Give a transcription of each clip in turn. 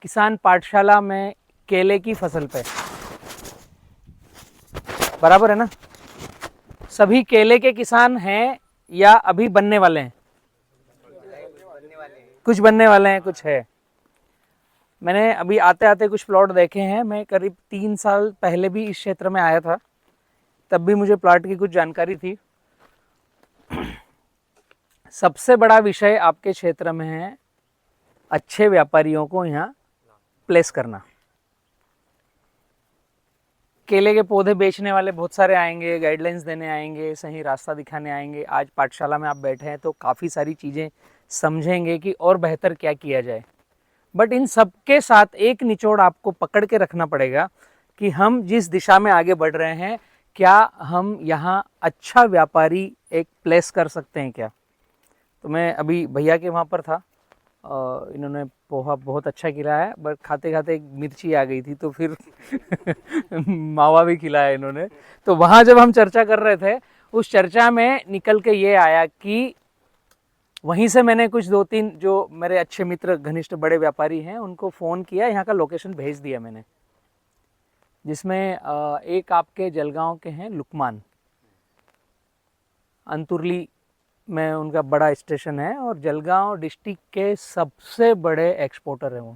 किसान पाठशाला में केले की फसल पे, बराबर है ना? सभी केले के किसान हैं या अभी बनने वाले हैं? कुछ बनने वाले हैं, कुछ है। मैंने अभी आते आते कुछ प्लॉट देखे हैं। मैं करीब 3 साल पहले भी इस क्षेत्र में आया था, तब भी मुझे प्लॉट की कुछ जानकारी थी। सबसे बड़ा विषय आपके क्षेत्र में है अच्छे व्यापारियों को यहाँ प्लेस करना। केले के पौधे बेचने वाले बहुत सारे आएंगे, गाइडलाइंस देने आएंगे, सही रास्ता दिखाने आएंगे। आज पाठशाला में आप बैठे हैं तो काफ़ी सारी चीज़ें समझेंगे कि और बेहतर क्या किया जाए। बट इन सब के साथ एक निचोड़ आपको पकड़ के रखना पड़ेगा कि हम जिस दिशा में आगे बढ़ रहे हैं, क्या हम यहाँ अच्छा व्यापारी एक प्लेस कर सकते हैं क्या? तो मैं अभी भैया के वहाँ पर था, इन्होंने पोहा बहुत अच्छा खिलाया, बट खाते खाते एक मिर्ची आ गई थी तो फिर मावा भी खिलाया इन्होंने। तो वहाँ जब हम चर्चा कर रहे थे, उस चर्चा में निकल के ये आया कि वहीं से मैंने कुछ 2-3 जो मेरे अच्छे मित्र घनिष्ठ बड़े व्यापारी हैं उनको फ़ोन किया, यहाँ का लोकेशन भेज दिया मैंने, जिसमें एक आपके जलगांव के हैं लुकमान, अंतुरली में उनका बड़ा स्टेशन है और जलगांव डिस्ट्रिक्ट के सबसे बड़े एक्सपोर्टर हैं वो।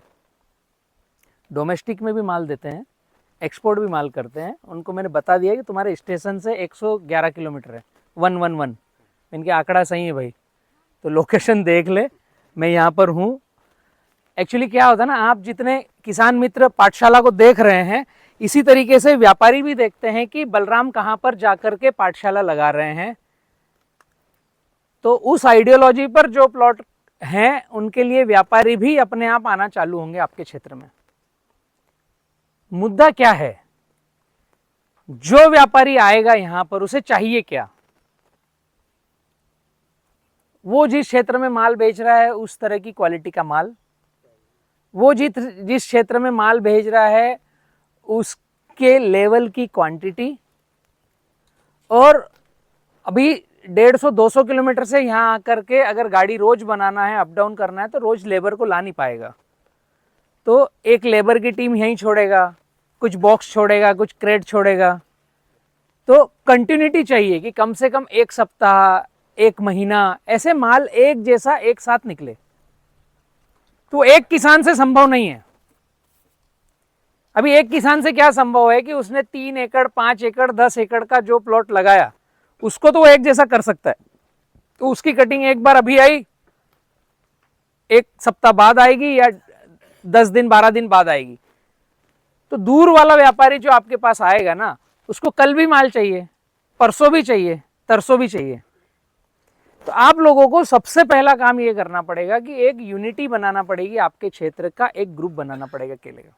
डोमेस्टिक में भी माल देते हैं, एक्सपोर्ट भी माल करते हैं। उनको मैंने बता दिया कि तुम्हारे स्टेशन से 111 किलोमीटर है, 111। इनके आंकड़ा सही है भाई, तो लोकेशन देख ले, मैं यहाँ पर हूँ। एक्चुअली क्या होता है ना, आप जितने किसान मित्र पाठशाला को देख रहे हैं, इसी तरीके से व्यापारी भी देखते हैं कि बलराम कहाँ पर जाकर के पाठशाला लगा रहे हैं। तो उस आइडियोलॉजी पर जो प्लॉट हैं उनके लिए व्यापारी भी अपने आप आना चालू होंगे आपके क्षेत्र में। मुद्दा क्या है, जो व्यापारी आएगा यहां पर उसे चाहिए क्या? वो जिस क्षेत्र में माल बेच रहा है उस तरह की क्वालिटी का माल, वो जिस क्षेत्र में माल भेज रहा है उसके लेवल की क्वांटिटी। और अभी 150-200 किलोमीटर से यहाँ आकर के अगर गाड़ी रोज बनाना है, अप डाउन करना है, तो रोज लेबर को ला नहीं पाएगा। तो एक लेबर की टीम यहीं छोड़ेगा, कुछ बॉक्स छोड़ेगा, कुछ क्रेट छोड़ेगा। तो कंटिन्यूटी चाहिए कि कम से कम 1 सप्ताह, 1 महीना ऐसे माल एक जैसा एक साथ निकले। तो एक किसान से संभव नहीं है। अभी एक किसान से क्या संभव है कि उसने 3 एकड़, 5 एकड़, 10 एकड़ का जो प्लॉट लगाया, उसको तो वो एक जैसा कर सकता है। तो उसकी कटिंग एक बार अभी आई, 1 सप्ताह बाद आएगी या 10 दिन 12 दिन बाद आएगी। तो दूर वाला व्यापारी जो आपके पास आएगा ना, उसको कल भी माल चाहिए, परसों भी चाहिए, तरसों भी चाहिए। तो आप लोगों को सबसे पहला काम ये करना पड़ेगा कि एक यूनिटी बनाना पड़ेगी, आपके क्षेत्र का एक ग्रुप बनाना पड़ेगा केले का।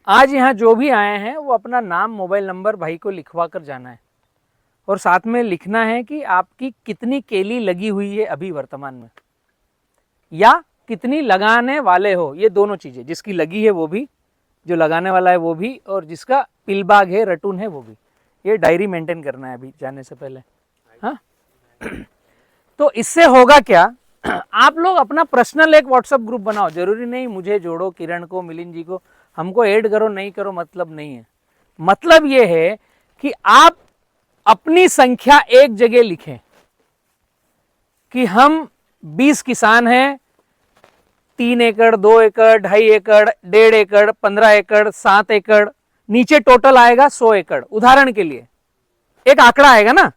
आज यहाँ जो भी आए हैं वो अपना नाम, मोबाइल नंबर भाई को लिखवा कर जाना है, और साथ में लिखना है कि आपकी कितनी केली लगी हुई है अभी वर्तमान में, या कितनी लगाने वाले हो। ये दोनों चीजें, जिसकी लगी है वो भी, जो लगाने वाला है वो भी, और जिसका पिलबाग है, रटून है, वो भी। ये डायरी मेंटेन करना है अभी जाने से पहले। हाँ तो इससे होगा क्या, आप लोग अपना पर्सनल एक व्हाट्सएप ग्रुप बनाओ। जरूरी नहीं मुझे जोड़ो, किरण को, मिलिंद जी को, हमको ऐड करो, नहीं करो, मतलब नहीं है। मतलब ये है कि आप अपनी संख्या एक जगह लिखें कि हम 20 किसान हैं, 3 एकड़, 2 एकड़, 2.5 एकड़, 1.5 एकड़, 15 एकड़, 7 एकड़, नीचे टोटल आएगा 100 एकड़। उदाहरण के लिए एक आंकड़ा आएगा ना,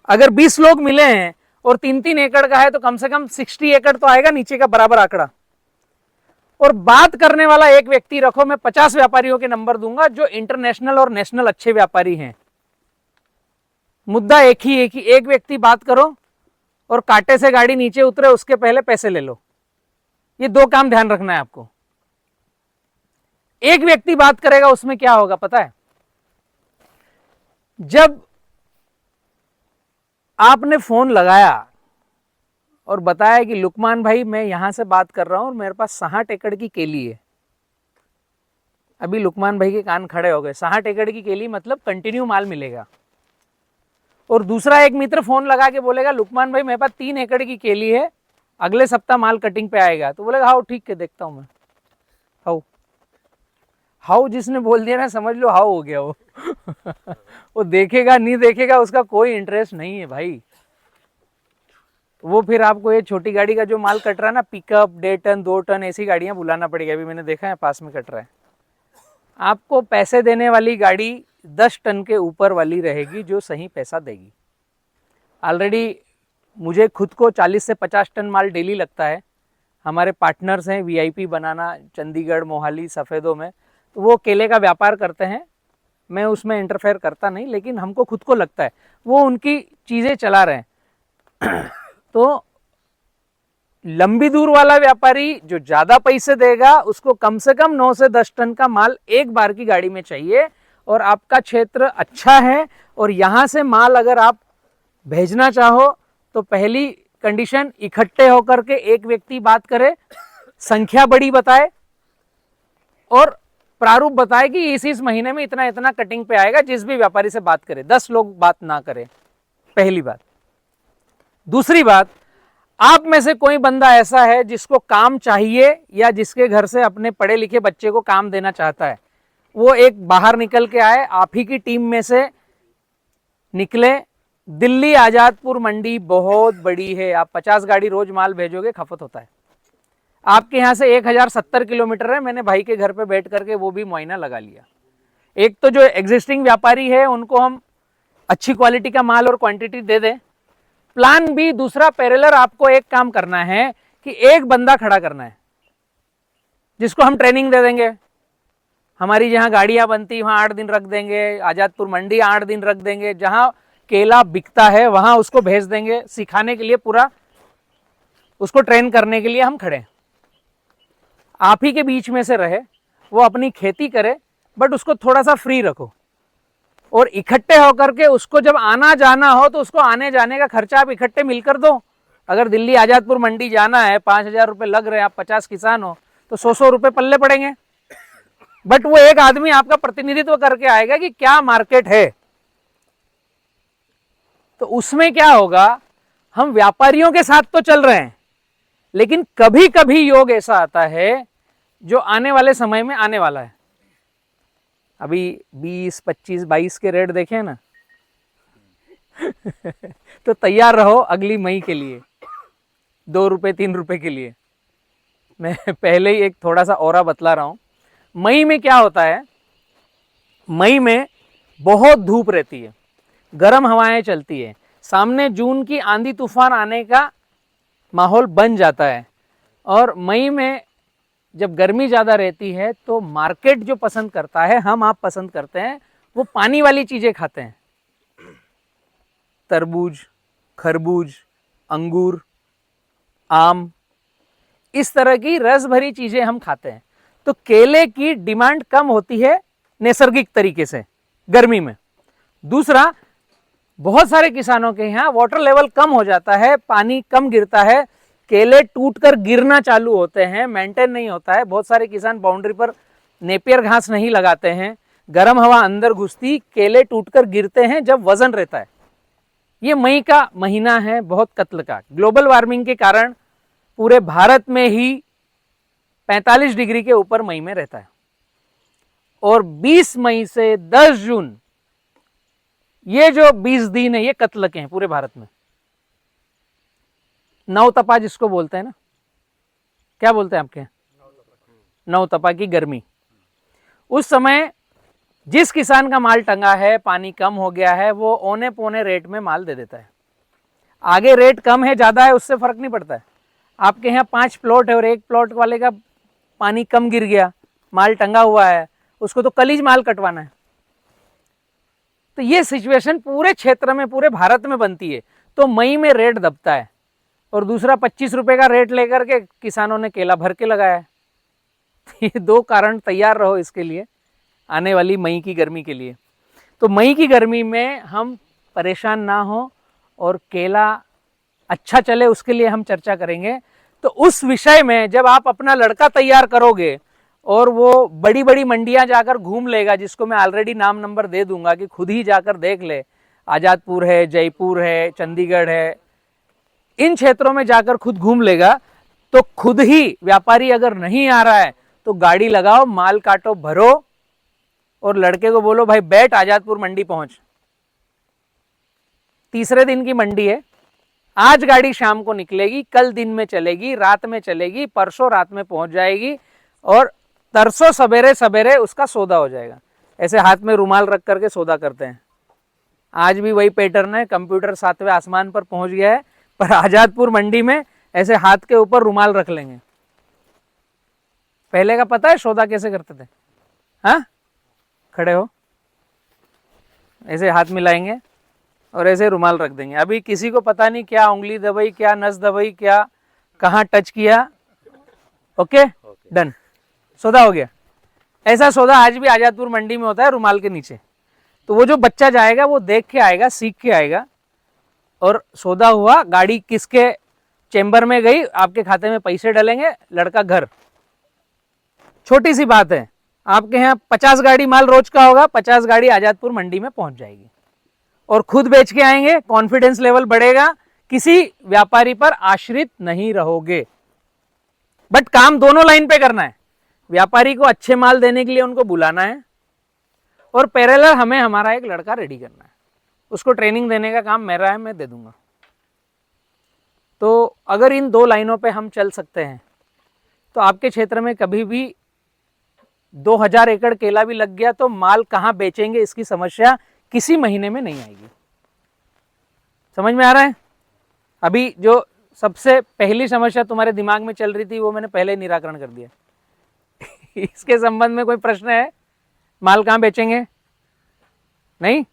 अगर 20 लोग मिले हैं और 3-3 एकड़ का है तो कम से कम 60 एकड़ तो आएगा नीचे का बराबर आंकड़ा। और बात करने वाला एक व्यक्ति रखो, मैं 50 व्यापारियों के नंबर दूंगा जो इंटरनेशनल और नेशनल अच्छे व्यापारी हैं। मुद्दा एक ही है कि एक व्यक्ति बात करो और कांटे से गाड़ी नीचे उतरे उसके पहले पैसे ले लो। ये 2 काम ध्यान रखना है आपको। एक व्यक्ति बात करेगा, उसमें क्या होगा पता है, जब आपने फोन लगाया और बताया कि लुकमान भाई मैं यहां से बात कर रहा हूं और मेरे पास 60 एकड़ की केली है, अभी लुकमान भाई के कान खड़े हो गए। 60 एकड़ की केली मतलब कंटिन्यू माल मिलेगा। और दूसरा एक मित्र फोन लगा के बोलेगा लुकमान भाई मेरे पास 3 एकड़ की केली है, अगले सप्ताह माल कटिंग पे आएगा। तो बोलेगा हाँ ठीक है, देखता हूं मैं। हाउ हाउ जिसने बोल दिया ना, समझ लो हाउ हो गया वो। वो देखेगा नहीं देखेगा, उसका कोई इंटरेस्ट नहीं है भाई। वो फिर आपको ये छोटी गाड़ी का जो माल कट रहा है ना, पिकअप 1.5 टन 2 टन ऐसी गाड़ियां बुलाना पड़ेगा। अभी मैंने देखा है पास में कट रहा है। आपको पैसे देने वाली गाड़ी 10 टन के ऊपर वाली रहेगी जो सही पैसा देगी। ऑलरेडी मुझे खुद को 40 से 50 टन माल डेली लगता है। हमारे पार्टनर्स हैं वीआईपी बनाना, चंडीगढ़, मोहाली, सफ़ेदों में, तो वो केले का व्यापार करते हैं। मैं उसमें इंटरफेयर करता नहीं, लेकिन हमको खुद को लगता है वो उनकी चीज़ें चला रहे हैं। तो लंबी दूर वाला व्यापारी जो ज़्यादा पैसे देगा, उसको कम से कम 9 से 10 टन का माल एक बार की गाड़ी में चाहिए। और आपका क्षेत्र अच्छा है और यहाँ से माल अगर आप भेजना चाहो तो पहली कंडीशन, इकट्ठे होकर के एक व्यक्ति बात करे, संख्या बड़ी बताए और प्रारूप बताए कि इस महीने में इतना इतना कटिंग पे आएगा। जिस भी व्यापारी से बात करे 10 लोग बात ना करें, पहली बात। दूसरी बात, आप में से कोई बंदा ऐसा है जिसको काम चाहिए या जिसके घर से अपने पढ़े लिखे बच्चे को काम देना चाहता है, वो एक बाहर निकल के आए, आप ही की टीम में से निकले। दिल्ली आजादपुर मंडी बहुत बड़ी है, आप 50 गाड़ी रोज माल भेजोगे, खपत होता है। आपके यहाँ से 1070 किलोमीटर है। मैंने भाई के घर पे बैठ करके वो भी मुआयना लगा लिया। एक तो जो एग्जिस्टिंग व्यापारी है उनको हम अच्छी क्वालिटी का माल और क्वांटिटी दे दें। प्लान बी, दूसरा पैरेलल आपको एक काम करना है कि एक बंदा खड़ा करना है जिसको हम ट्रेनिंग दे देंगे। हमारी जहाँ गाड़ियाँ बनती वहाँ 8 दिन रख देंगे, आजादपुर मंडी 8 दिन रख देंगे, जहाँ केला बिकता है वहाँ उसको भेज देंगे सिखाने के लिए, पूरा उसको ट्रेन करने के लिए हम खड़े। आप ही के बीच में से रहे, वो अपनी खेती करे, बट उसको थोड़ा सा फ्री रखो और इकट्ठे होकर के उसको जब आना जाना हो तो उसको आने जाने का खर्चा आप इकट्ठे मिलकर दो। अगर दिल्ली आजादपुर मंडी जाना है, 5,000 रुपये लग रहे हैं, आप 50 किसान हो तो 100 रुपये पल्ले पड़ेंगे। बट वो एक आदमी आपका प्रतिनिधित्व करके आएगा कि क्या मार्केट है। तो उसमें क्या होगा, हम व्यापारियों के साथ तो चल रहे हैं, लेकिन कभी कभी योग ऐसा आता है जो आने वाले समय में आने वाला है। अभी 20, 25, 22 के रेट देखे ना। तो तैयार रहो अगली मई के लिए, 2 रुपये 3 रुपये के लिए। मैं पहले ही एक थोड़ा सा औरा बतला रहा हूं। मई में क्या होता है, मई में बहुत धूप रहती है, गर्म हवाएं चलती है, सामने जून की आंधी तूफान आने का माहौल बन जाता है। और मई में जब गर्मी ज़्यादा रहती है तो मार्केट जो पसंद करता है, हम आप पसंद करते हैं, वो पानी वाली चीज़ें खाते हैं। तरबूज, खरबूज, अंगूर, आम, इस तरह की रस भरी चीज़ें हम खाते हैं। तो केले की डिमांड कम होती है नैसर्गिक तरीके से गर्मी में। दूसरा, बहुत सारे किसानों के यहाँ वाटर लेवल कम हो जाता है, पानी कम गिरता है, केले टूटकर गिरना चालू होते हैं, मेंटेन नहीं होता है। बहुत सारे किसान बाउंड्री पर नेपियर घास नहीं लगाते हैं, गर्म हवा अंदर घुसती, केले टूटकर गिरते हैं जब वजन रहता है। ये मई का महीना है बहुत कत्ल का। ग्लोबल वार्मिंग के कारण पूरे भारत में ही 45 डिग्री के ऊपर मई में रहता है। और 20 मई से 10 जून, ये जो 20 दिन है, ये कत्ल के हैं पूरे भारत में। नवतपा जिसको बोलते हैं ना, क्या बोलते हैं आपके? नवतपा की गर्मी। उस समय जिस किसान का माल टंगा है, पानी कम हो गया है, वो औने पौने रेट में माल दे देता है। आगे रेट कम है ज़्यादा है उससे फर्क नहीं पड़ता है। आपके यहाँ 5 प्लॉट है और एक प्लॉट वाले का पानी कम गिर गया, माल टंगा हुआ है, उसको तो कल ही माल कटवाना है। तो ये सिचुएशन पूरे क्षेत्र में, पूरे भारत में बनती है। तो मई में रेट दबता है और दूसरा 25 रुपए का रेट लेकर के किसानों ने केला भर के लगाया है। ये 2 कारण, तैयार रहो इसके लिए आने वाली मई की गर्मी के लिए। तो मई की गर्मी में हम परेशान ना हो और केला अच्छा चले, उसके लिए हम चर्चा करेंगे। तो उस विषय में जब आप अपना लड़का तैयार करोगे और वो बड़ी बड़ी मंडियां जाकर घूम लेगा, जिसको मैं ऑलरेडी नाम नंबर दे दूंगा कि खुद ही जाकर देख ले, आजादपुर है, जयपुर है, चंडीगढ़ है, इन क्षेत्रों में जाकर खुद घूम लेगा, तो खुद ही व्यापारी अगर नहीं आ रहा है तो गाड़ी लगाओ, माल काटो, भरो और लड़के को बोलो भाई बैठ, आजादपुर मंडी पहुंच। तीसरे दिन की मंडी है, आज गाड़ी शाम को निकलेगी, कल दिन में चलेगी, रात में चलेगी, परसों रात में पहुंच जाएगी और तरसों सवेरे सवेरे उसका सौदा हो जाएगा। ऐसे हाथ में रुमाल रख करके सौदा करते हैं। आज भी वही पैटर्न है, कंप्यूटर 7वें आसमान पर पहुंच गया है, पर आजादपुर मंडी में ऐसे हाथ के ऊपर रुमाल रख लेंगे। पहले का पता है सौदा कैसे करते थे? हाँ, खड़े हो, ऐसे हाथ मिलाएंगे और ऐसे रुमाल रख देंगे। अभी किसी को पता नहीं क्या उंगली दबाई, क्या नस दबाई, क्या कहाँ टच किया। ओके, डन, सौदा हो गया। ऐसा सौदा आज भी आजादपुर मंडी में होता है, रुमाल के नीचे। तो वो जो बच्चा जाएगा वो देख के आएगा, सीख के आएगा, और सौदा हुआ, गाड़ी किसके चेंबर में गई, आपके खाते में पैसे डलेंगे, लड़का घर। छोटी सी बात है, आपके यहाँ 50 गाड़ी माल रोज का होगा, 50 गाड़ी आजादपुर मंडी में पहुंच जाएगी और खुद बेच के आएंगे, कॉन्फिडेंस लेवल बढ़ेगा, किसी व्यापारी पर आश्रित नहीं रहोगे। बट काम दोनों लाइन पे करना है, व्यापारी को अच्छे माल देने के लिए उनको बुलाना है और पैरेलल हमें हमारा एक लड़का रेडी करना है, उसको ट्रेनिंग देने का काम मेरा है, मैं दे दूंगा। तो अगर इन 2 लाइनों पे हम चल सकते हैं तो आपके क्षेत्र में कभी भी 2000 एकड़ केला भी लग गया तो माल कहाँ बेचेंगे इसकी समस्या किसी महीने में नहीं आएगी। समझ में आ रहा है? अभी जो सबसे पहली समस्या तुम्हारे दिमाग में चल रही थी वो मैंने पहले निराकरण कर दिया। इसके संबंध में कोई प्रश्न है? माल कहाँ बेचेंगे? नहीं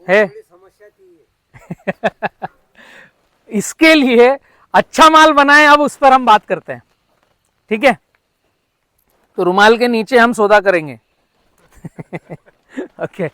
है? इसके लिए अच्छा माल बनाएं, अब उस पर हम बात करते हैं, ठीक है? तो रुमाल के नीचे हम सौदा करेंगे। ओके।